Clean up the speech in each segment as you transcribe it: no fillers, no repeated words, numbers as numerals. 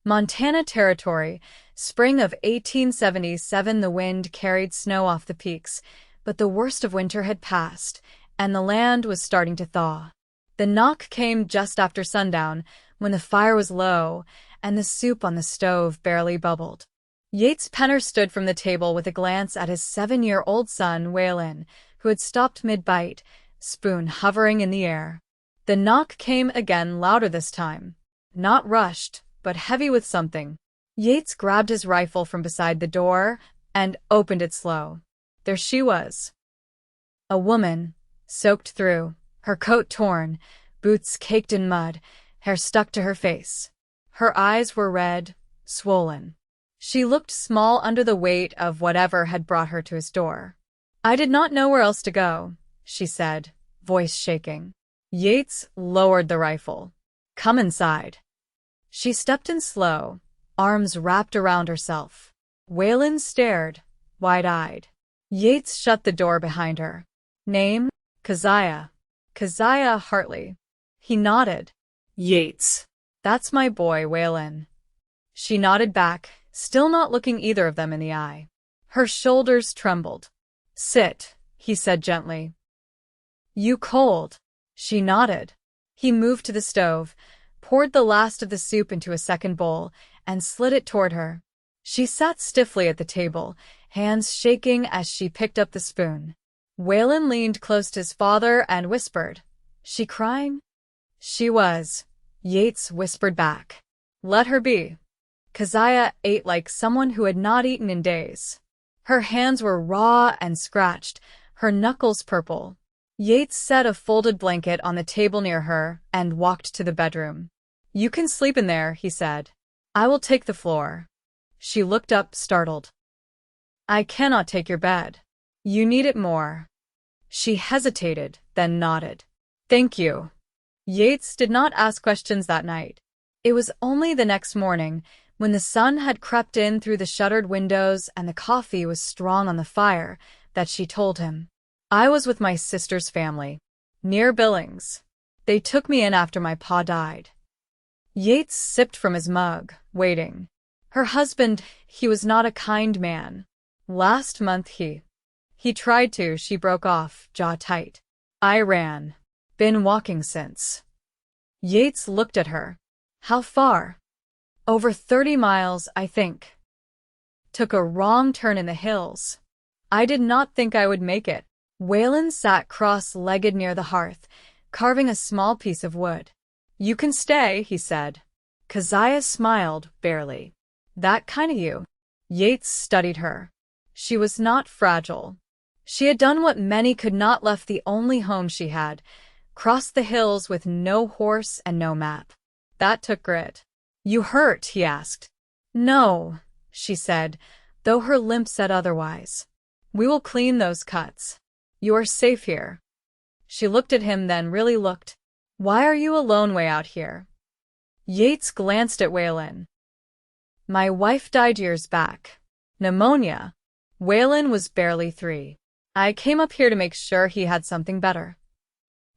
Montana Territory, spring of 1877. The wind carried snow off the peaks, but the worst of winter had passed, and the land was starting to thaw. The knock came just after sundown, when the fire was low, and the soup on the stove barely bubbled. Yates Penner stood from the table with a glance at his 7-year-old son, Waylin, who had stopped mid-bite, spoon hovering in the air. The knock came again, louder this time. Not rushed, but heavy with something. Yates grabbed his rifle from beside the door and opened it slow. There she was. A woman, soaked through, her coat torn, boots caked in mud, hair stuck to her face. Her eyes were red, swollen. She looked small under the weight of whatever had brought her to his door. "I did not know where else to go," she said, voice shaking. Yates lowered the rifle. "Come inside." She stepped in slow, arms wrapped around herself. Waylin stared, wide-eyed. Yates shut the door behind her. "Name?" "Keziah. Keziah Hartley." He nodded. "Yates. That's my boy, Waylin." She nodded back, still not looking either of them in the eye. Her shoulders trembled. "Sit," he said gently. "You cold?" She nodded. He moved to the stove, poured the last of the soup into a second bowl, and slid it toward her. She sat stiffly at the table, hands shaking as she picked up the spoon. Waylin leaned close to his father and whispered, "She crying?" "She was," Yates whispered back. "Let her be." Keziah ate like someone who had not eaten in days. Her hands were raw and scratched, her knuckles purple. Yates set a folded blanket on the table near her and walked to the bedroom. "You can sleep in there," he said. "I will take the floor." She looked up, startled. "I cannot take your bed. You need it more." She hesitated, then nodded. "Thank you." Yates did not ask questions that night. It was only the next morning, when the sun had crept in through the shuttered windows and the coffee was strong on the fire, that she told him. "I was with my sister's family, near Billings. They took me in after my pa died." Yates sipped from his mug, waiting. Her husband, he was not a kind man. Last month he tried to, she broke off, jaw tight. "I ran. Been walking since." Yates looked at her. "How far?" "Over 30 miles, I think. Took a wrong turn in the hills. I did not think I would make it." Waylin sat cross-legged near the hearth, carving a small piece of wood. "You can stay," he said. Keziah smiled, barely. "That kind of you." Yates studied her. She was not fragile. She had done what many could not, left the only home she had, crossed the hills with no horse and no map. That took grit. "You hurt?" he asked. "No," she said, though her limp said otherwise. "We will clean those cuts. You are safe here." She looked at him, then really looked. "Why are you alone way out here?" Yates glanced at Waylin. "My wife died years back. Pneumonia." Waylin was barely 3. "I came up here to make sure he had something better."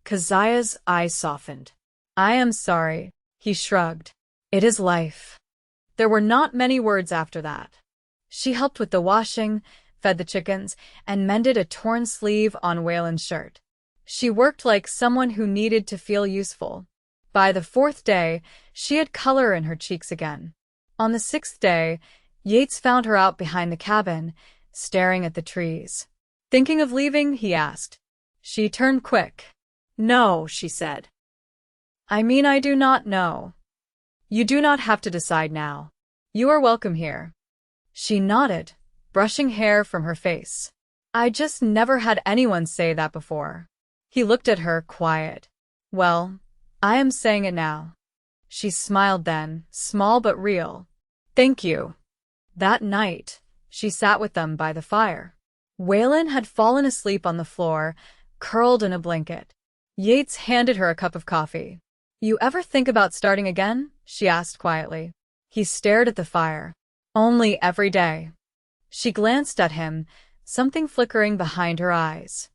Keziah's eyes softened. "I am sorry," he shrugged. "It is life." There were not many words after that. She helped with the washing, fed the chickens, and mended a torn sleeve on Waylin's shirt. She worked like someone who needed to feel useful. By the 4th day, she had color in her cheeks again. On the 6th day, Yates found her out behind the cabin, staring at the trees. "Thinking of leaving?" he asked. She turned quick. "No," she said. "I mean, I do not know. You do not have to decide now. You are welcome here." She nodded, brushing hair from her face. "I just never had anyone say that before." He looked at her, quiet. "Well, I am saying it now." She smiled then, small but real. "Thank you." That night, she sat with them by the fire. Waylin had fallen asleep on the floor, curled in a blanket. Yates handed her a cup of coffee. "You ever think about starting again?" she asked quietly. He stared at the fire. "Only every day." She glanced at him, something flickering behind her eyes.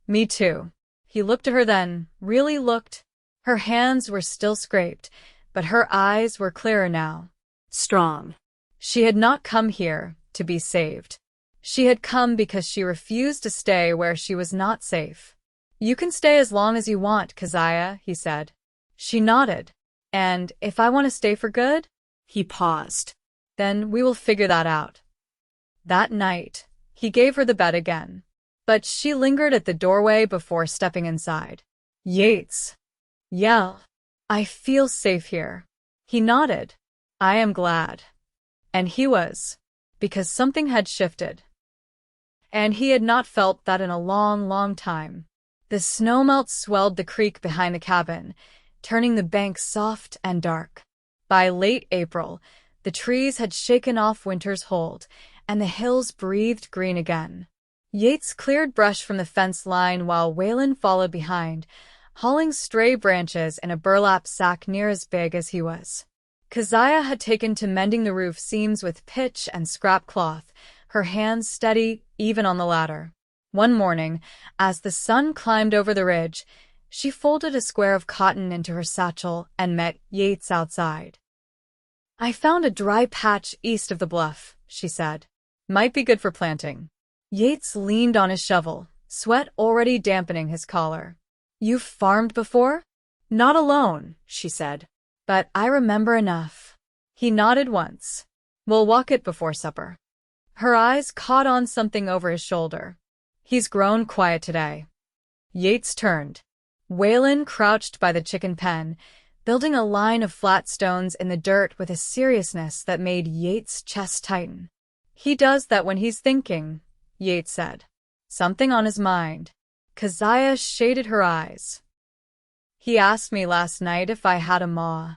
"Me too." He looked at her then, really looked. Her hands were still scraped, but her eyes were clearer now. strong. She had not come here to be saved. She had come because she refused to stay where she was not safe. "You can stay as long as you want, Keziah," he said. She nodded. "And if I want to stay for good?" He paused. "Then we will figure that out." That night, he gave her the bed again. But she lingered at the doorway before stepping inside. "Yates." "Yeah. I feel safe here." He nodded. "I am glad." And he was, because something had shifted. And he had not felt that in a long, long time. The snowmelt swelled the creek behind the cabin, turning the bank soft and dark. By late April, the trees had shaken off winter's hold, and the hills breathed green again. Yates cleared brush from the fence line while Waylin followed behind, hauling stray branches in a burlap sack near as big as he was. Keziah had taken to mending the roof seams with pitch and scrap cloth, her hands steady even on the ladder. One morning, as the sun climbed over the ridge, she folded a square of cotton into her satchel and met Yates outside. "I found a dry patch east of the bluff," she said. "Might be good for planting." Yates leaned on his shovel, sweat already dampening his collar. "You've farmed before?" "Not alone," she said. "But I remember enough." He nodded once. "We'll walk it before supper." Her eyes caught on something over his shoulder. "He's grown quiet today." Yates turned. Waylin crouched by the chicken pen, building a line of flat stones in the dirt with a seriousness that made Yates' chest tighten. "He does that when he's thinking," Yates said. "Something on his mind." Keziah shaded her eyes. "He asked me last night if I had a ma."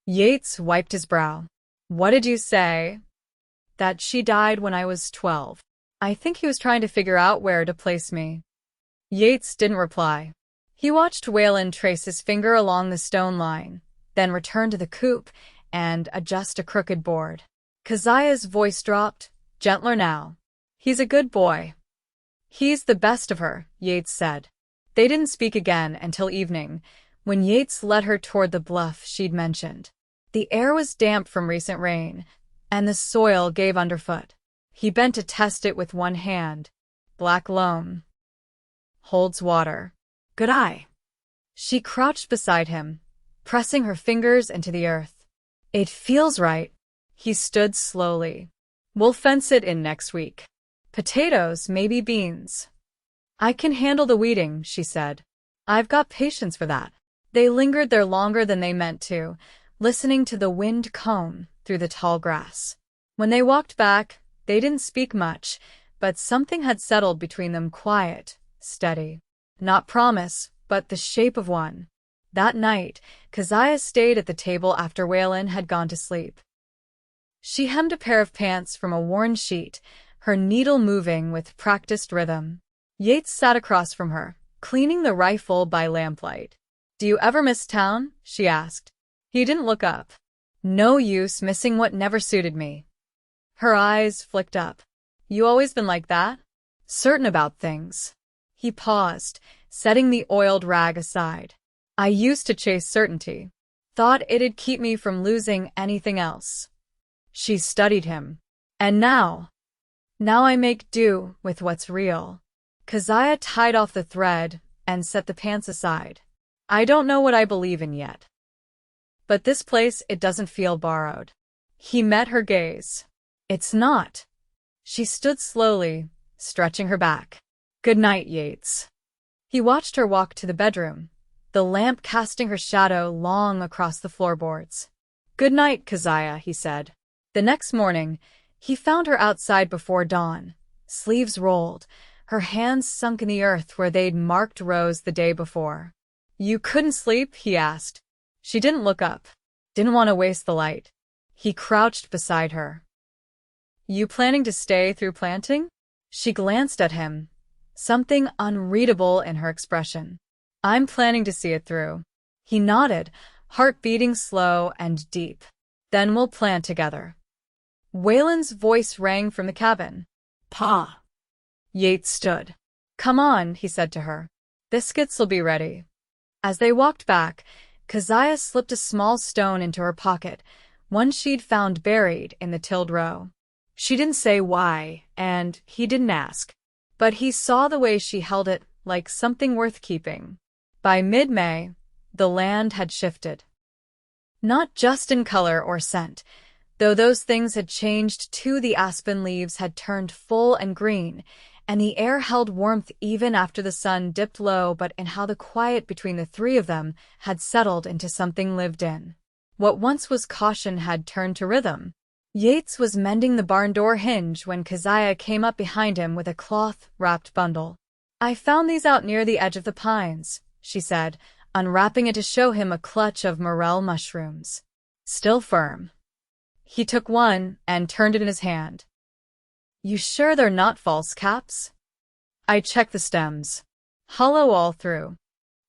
Yates wiped his brow. "What did you say?" "That she died when I was 12. I think he was trying to figure out where to place me." Yates didn't reply. He watched Waylin trace his finger along the stone line, then return to the coop and adjust a crooked board. Keziah's voice dropped. "Gentler now. He's a good boy." "He's the best of her," Yates said. They didn't speak again until evening, when Yates led her toward the bluff she'd mentioned. The air was damp from recent rain, and the soil gave underfoot. He bent to test it with one hand. "Black loam. Holds water. Good eye." She crouched beside him, pressing her fingers into the earth. "It feels right." He stood slowly. "We'll fence it in next week. Potatoes, maybe beans." "I can handle the weeding," she said. "I've got patience for that." They lingered there longer than they meant to, listening to the wind comb through the tall grass. When they walked back, they didn't speak much, but something had settled between them, quiet, steady. Not promise, but the shape of one. That night, Keziah stayed at the table after Waylin had gone to sleep. She hemmed a pair of pants from a worn sheet, her needle moving with practiced rhythm. Yates sat across from her, cleaning the rifle by lamplight. "Do you ever miss town?" she asked. He didn't look up. "No use missing what never suited me." Her eyes flicked up. "You always been like that? Certain about things?" He paused, setting the oiled rag aside. "I used to chase certainty. Thought it'd keep me from losing anything else." She studied him. "And now I make do with what's real." Keziah tied off the thread and set the pants aside. "I don't know what I believe in yet. But this place, it doesn't feel borrowed." He met her gaze. "It's not." She stood slowly, stretching her back. "Good night, Yates." He watched her walk to the bedroom, the lamp casting her shadow long across the floorboards. "Good night, Keziah," he said. The next morning, he found her outside before dawn, sleeves rolled, her hands sunk in the earth where they'd marked rows the day before. "You couldn't sleep?" he asked. She didn't look up. Didn't want to waste the light. He crouched beside her. "You planning to stay through planting?" She glanced at him, something unreadable in her expression. "I'm planning to see it through." He nodded, heart beating slow and deep. "Then we'll plant together." Waylin's voice rang from the cabin. "Pa." Yates stood. "Come on," he said to her. "Biscuits'll be ready." As they walked back, Keziah slipped a small stone into her pocket, one she'd found buried in the tilled row. She didn't say why, and he didn't ask. But he saw the way she held it, like something worth keeping. By mid-May, the land had shifted. Not just in color or scent, though those things had changed too. The aspen leaves had turned full and green, and the air held warmth even after the sun dipped low, but in how the quiet between the three of them had settled into something lived in. What once was caution had turned to rhythm. Yates was mending the barn door hinge when Keziah came up behind him with a cloth-wrapped bundle. "I found these out near the edge of the pines," she said, unwrapping it to show him a clutch of morel mushrooms. Still firm. He took one and turned it in his hand. "You sure they're not false caps?" "I checked the stems. Hollow all through."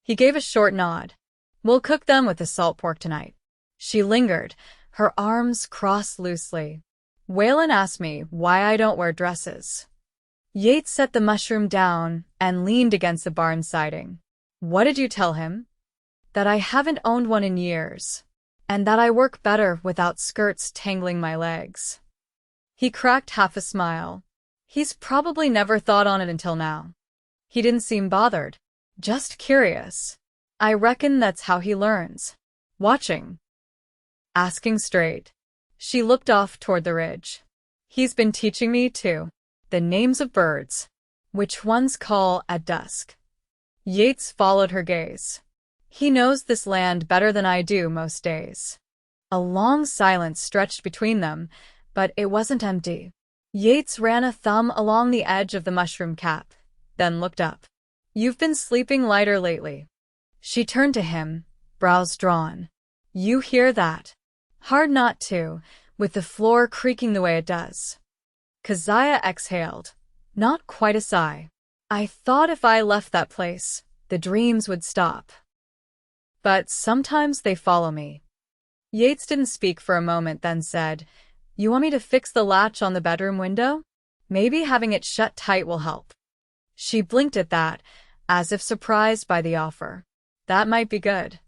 He gave a short nod. "We'll cook them with the salt pork tonight." She lingered, her arms crossed loosely. "Waylin asked me why I don't wear dresses." Yates set the mushroom down and leaned against the barn siding. "What did you tell him?" "That I haven't owned one in years, and that I work better without skirts tangling my legs." He cracked half a smile. He's probably never thought on it until now. He didn't seem bothered, just curious. "I reckon that's how he learns. Watching. Asking straight." She looked off toward the ridge. "He's been teaching me, too. The names of birds. Which ones call at dusk." Yates followed her gaze. "He knows this land better than I do most days." A long silence stretched between them, but it wasn't empty. Yates ran a thumb along the edge of the mushroom cap, then looked up. "You've been sleeping lighter lately." She turned to him, brows drawn. "You hear that?" "Hard not to, with the floor creaking the way it does." Keziah exhaled, not quite a sigh. "I thought if I left that place, the dreams would stop. But sometimes they follow me." Yates didn't speak for a moment, then said, "You want me to fix the latch on the bedroom window? Maybe having it shut tight will help." She blinked at that, as if surprised by the offer. "That might be good."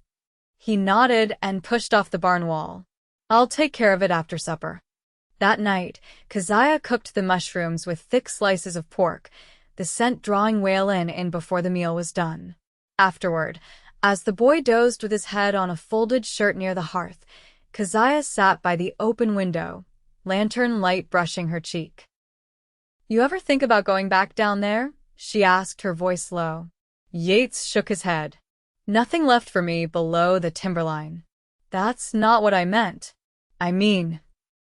He nodded and pushed off the barn wall. "I'll take care of it after supper." That night, Keziah cooked the mushrooms with thick slices of pork, the scent drawing Waylin in before the meal was done. Afterward, as the boy dozed with his head on a folded shirt near the hearth, Keziah sat by the open window, lantern light brushing her cheek. "You ever think about going back down there?" she asked, her voice low. Yates shook his head. "Nothing left for me below the timberline." "That's not what I meant. I mean,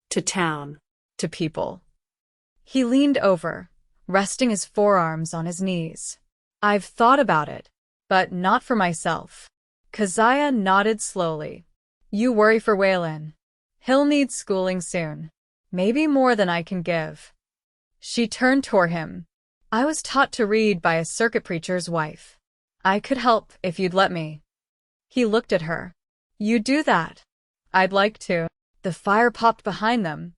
To town. to people." He leaned over, resting his forearms on his knees. "I've thought about it, but not for myself." Keziah nodded slowly. "You worry for Waylin. He'll need schooling soon. Maybe more than I can give." She turned toward him. "I was taught to read by a circuit preacher's wife. I could help if you'd let me." He looked at her. "You do that?" "I'd like to." The fire popped behind them.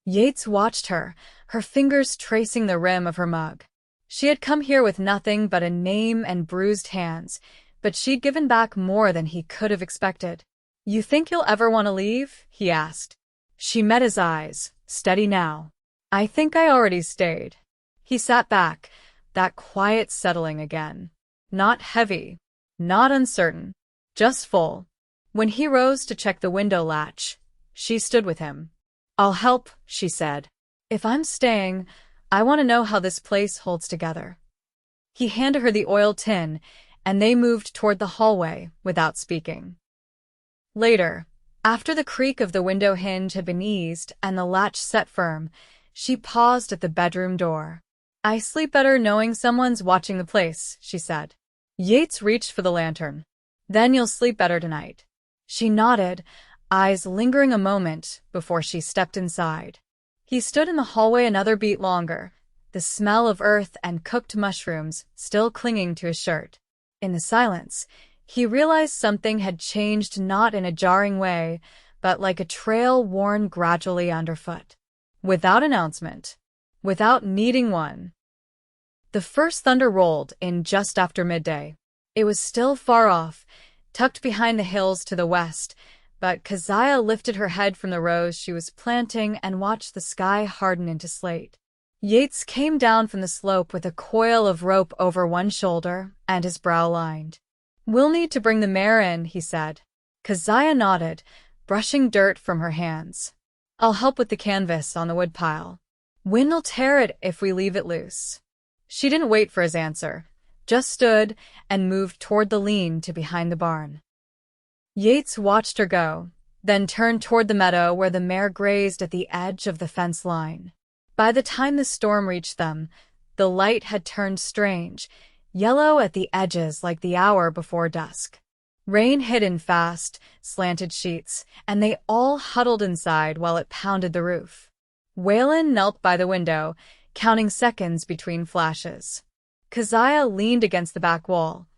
Yates watched her, her fingers tracing the rim of her mug. She had come here with nothing but a name and bruised hands, but she'd given back more than he could have expected. "You think you'll ever want to leave?" he asked. She met his eyes, steady now. "I think I already stayed." He sat back, that quiet settling again. Not heavy, not uncertain, just full. When he rose to check the window latch, she stood with him. "I'll help," she said. "If I'm staying, I want to know how this place holds together." He handed her the oil tin, and they moved toward the hallway without speaking. Later, after the creak of the window hinge had been eased and the latch set firm, she paused at the bedroom door. "I sleep better knowing someone's watching the place," she said. Yates reached for the lantern. "Then you'll sleep better tonight." She nodded, eyes lingering a moment before she stepped inside. He stood in the hallway another beat longer, the smell of earth and cooked mushrooms still clinging to his shirt. In the silence, he realized something had changed, not in a jarring way, but like a trail worn gradually underfoot. Without announcement, without needing one. The first thunder rolled in just after midday. It was still far off, tucked behind the hills to the west, but Keziah lifted her head from the rows she was planting and watched the sky harden into slate. Yates came down from the slope with a coil of rope over one shoulder and his brow lined. "We'll need to bring the mare in," he said. Keziah nodded, brushing dirt from her hands. "I'll help with the canvas on the woodpile. Wind'll tear it if we leave it loose." She didn't wait for his answer, just stood and moved toward the lean to behind the barn. Yates watched her go, then turned toward the meadow where the mare grazed at the edge of the fence line. By the time the storm reached them, the light had turned strange, yellow at the edges like the hour before dusk. Rain hid in fast, slanted sheets, and they all huddled inside while it pounded the roof. Waylin knelt by the window, counting seconds between flashes. Keziah leaned against the back wall,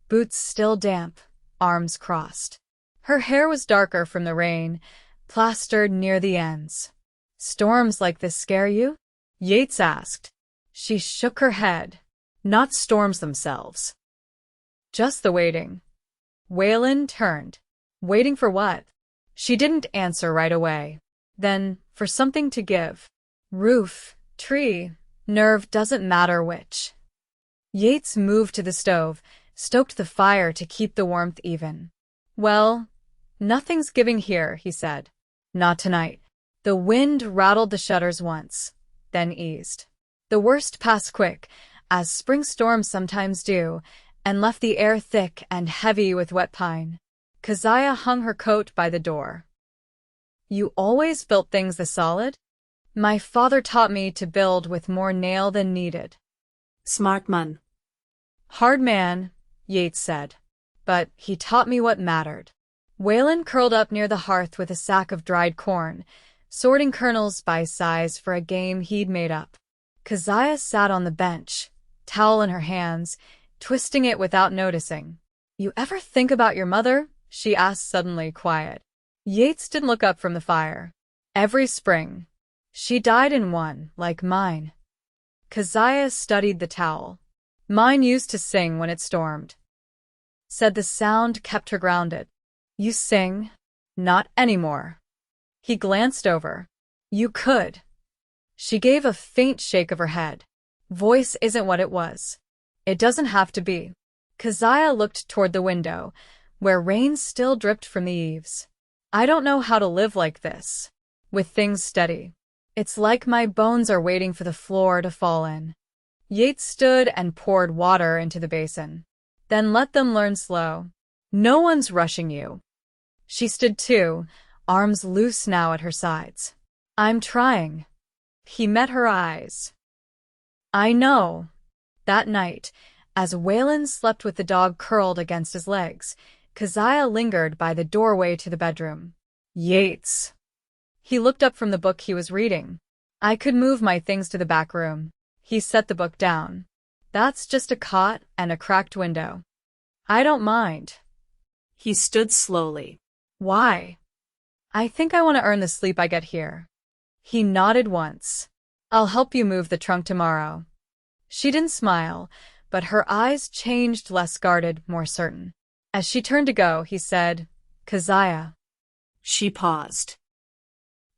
boots still damp, arms crossed. Her hair was darker from the rain, plastered near the ends. "Storms like this scare you?" Yates asked. She shook her head. "Not storms themselves. Just the waiting." Waylin turned. "Waiting for what?" She didn't answer right away. "Then, for something to give. Roof, tree, nerve, doesn't matter which." Yates moved to the stove, stoked the fire to keep the warmth even. "Well, nothing's giving here," he said. "Not tonight." The wind rattled the shutters once, then eased. The worst passed quick, as spring storms sometimes do, and left the air thick and heavy with wet pine. Keziah hung her coat by the door. "You always built things this solid?" "My father taught me to build with more nail than needed." "Smart man." "Hard man," Yates said. "But he taught me what mattered." Waylin curled up near the hearth with a sack of dried corn, sorting kernels by size for a game he'd made up. Keziah sat on the bench, towel in her hands, twisting it without noticing. "You ever think about your mother?" she asked, suddenly quiet. Yates didn't look up from the fire. "Every spring. She died in one, like mine." Keziah studied the towel. "Mine used to sing when it stormed." Said the sound kept her grounded. "You sing?" "Not anymore." He glanced over. "You could." She gave a faint shake of her head. "Voice isn't what it was. It doesn't have to be." Keziah looked toward the window, where rain still dripped from the eaves. "I don't know how to live like this, with things steady. It's like my bones are waiting for the floor to fall in." Yates stood and poured water into the basin. "Then let them learn slow. No one's rushing you." She stood too, arms loose now at her sides. "I'm trying." He met her eyes. "I know." That night, as Waylin slept with the dog curled against his legs, Keziah lingered by the doorway to the bedroom. "Yates." He looked up from the book he was reading. "I could move my things to the back room." He set the book down. "That's just a cot and a cracked window. I don't mind." He stood slowly. "Why?" "I think I want to earn the sleep I get here." He nodded once. "I'll help you move the trunk tomorrow." She didn't smile, but her eyes changed, less guarded, more certain. As she turned to go, he said, "Keziah." She paused.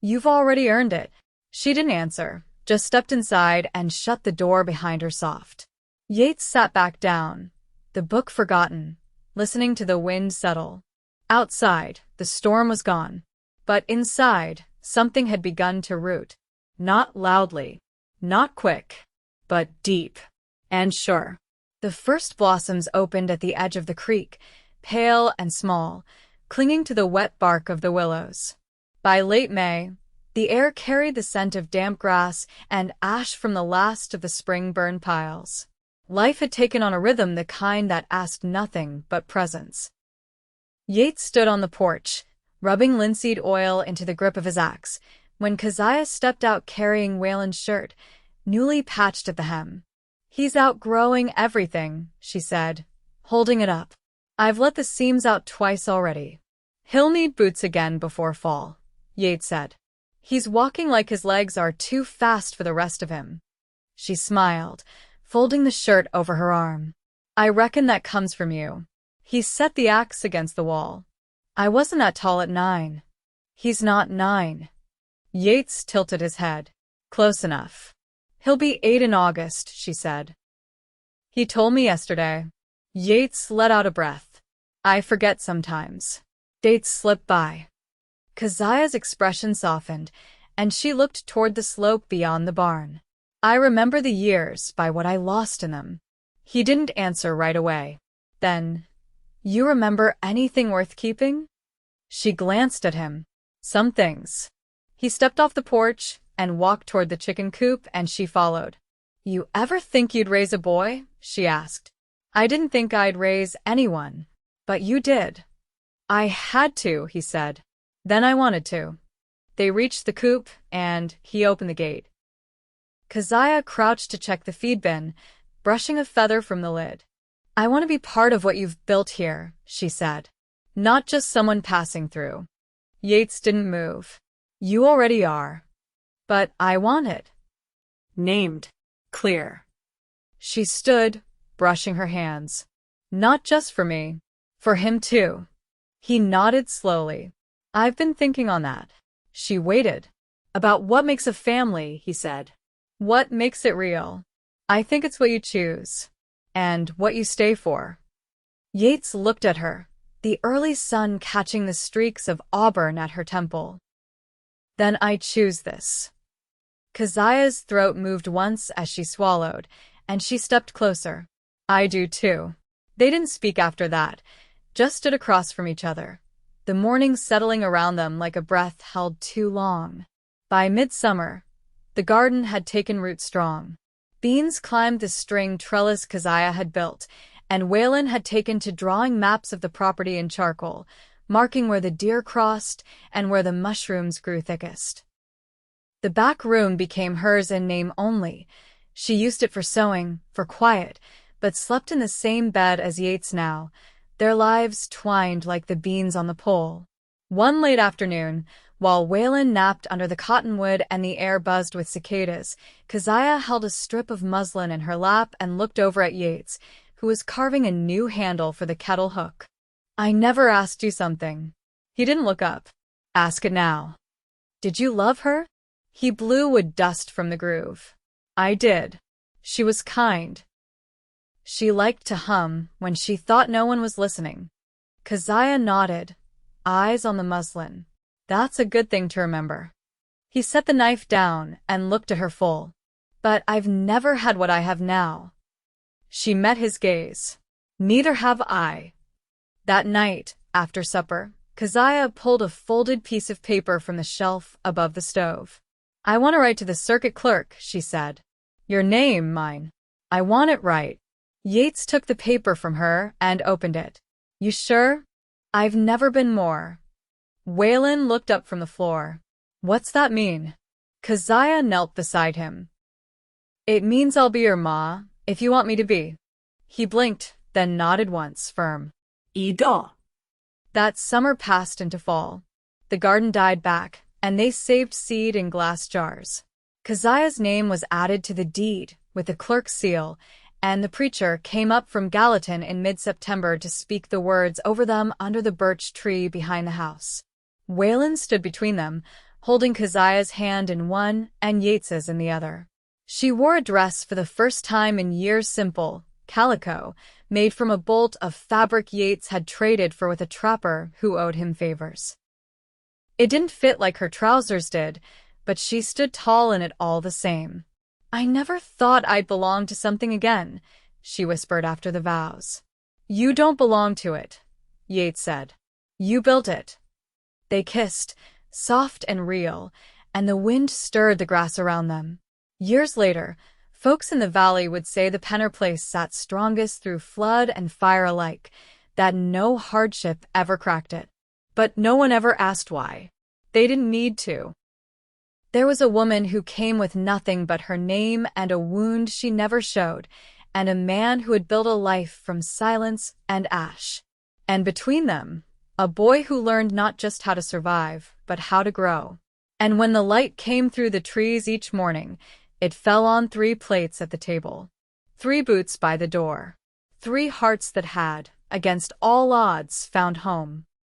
"You've already earned it." She didn't answer, just stepped inside and shut the door behind her soft. Yates sat back down, the book forgotten, listening to the wind settle. Outside, the storm was gone. But inside, something had begun to root. Not loudly, not quick, but deep and sure. The first blossoms opened at the edge of the creek, pale and small, clinging to the wet bark of the willows. By late May, the air carried the scent of damp grass and ash from the last of the spring burn piles. Life had taken on a rhythm, the kind that asked nothing but presence. Yates stood on the porch, rubbing linseed oil into the grip of his axe, when Keziah stepped out carrying Waylin's shirt, newly patched at the hem. "He's outgrowing everything," she said, holding it up. "I've let the seams out twice already." "He'll need boots again before fall," Yates said. "He's walking like his legs are too fast for the rest of him." She smiled, folding the shirt over her arm. "I reckon that comes from you." He set the axe against the wall. I wasn't that tall at 9. He's not 9. Yates tilted his head. Close enough. He'll be 8 in August, she said. He told me yesterday. Yates let out a breath. I forget sometimes. Dates slip by. Keziah's expression softened, and she looked toward the slope beyond the barn. I remember the years by what I lost in them. He didn't answer right away. Then, you remember anything worth keeping? She glanced at him. Some things. He stepped off the porch and walked toward the chicken coop, and she followed. You ever think you'd raise a boy? She asked. I didn't think I'd raise anyone. But you did. I had to, he said. Then I wanted to. They reached the coop, and he opened the gate. Keziah crouched to check the feed bin, brushing a feather from the lid. I want to be part of what you've built here, she said. Not just someone passing through. Yates didn't move. You already are. But I want it. Named. Clear. She stood, brushing her hands. Not just for me. For him too. He nodded slowly. I've been thinking on that. She waited. About what makes a family, he said. What makes it real? I think it's what you choose. And what you stay for. Yates looked at her, the early sun catching the streaks of auburn at her temple. Then I choose this. Keziah's throat moved once as she swallowed, and she stepped closer. I do too. They didn't speak after that, just stood across from each other, the morning settling around them like a breath held too long. By midsummer, the garden had taken root strong. Beans climbed the string trellis Keziah had built, and Waylin had taken to drawing maps of the property in charcoal, marking where the deer crossed and where the mushrooms grew thickest. The back room became hers in name only. She used it for sewing, for quiet, but slept in the same bed as Yates now, their lives twined like the beans on the pole. One late afternoon, while Waylin napped under the cottonwood and the air buzzed with cicadas, Keziah held a strip of muslin in her lap and looked over at Yates, who was carving a new handle for the kettle hook. I never asked you something. He didn't look up. Ask it now. Did you love her? He blew wood dust from the groove. I did. She was kind. She liked to hum when she thought no one was listening. Keziah nodded, eyes on the muslin. That's a good thing to remember. He set the knife down and looked at her full. But I've never had what I have now. She met his gaze. Neither have I. That night, after supper, Keziah pulled a folded piece of paper from the shelf above the stove. I want to write to the circuit clerk, she said. Your name, mine. I want it right. Yates took the paper from her and opened it. You sure? I've never been more. Waylin looked up from the floor. What's that mean? Keziah knelt beside him. It means I'll be your ma, if you want me to be. He blinked, then nodded once, firm. Ida. That summer passed into fall. The garden died back, and they saved seed in glass jars. Keziah's name was added to the deed with the clerk's seal, and the preacher came up from Gallatin in mid-September to speak the words over them under the birch tree behind the house. Waylin stood between them, holding Keziah's hand in one and Yates's in the other. She wore a dress for the first time in years, simple, calico, made from a bolt of fabric Yates had traded for with a trapper who owed him favors. It didn't fit like her trousers did, but she stood tall in it all the same. I never thought I'd belong to something again, she whispered after the vows. You don't belong to it, Yates said. You built it. They kissed, soft and real, and the wind stirred the grass around them. Years later, folks in the valley would say the Penner place sat strongest through flood and fire alike, that no hardship ever cracked it. But no one ever asked why. They didn't need to. There was a woman who came with nothing but her name and a wound she never showed, and a man who had built a life from silence and ash. And between them, a boy who learned not just how to survive, but how to grow. And when the light came through the trees each morning, it fell on 3 plates at the table, 3 boots by the door, 3 hearts that had, against all odds, found home.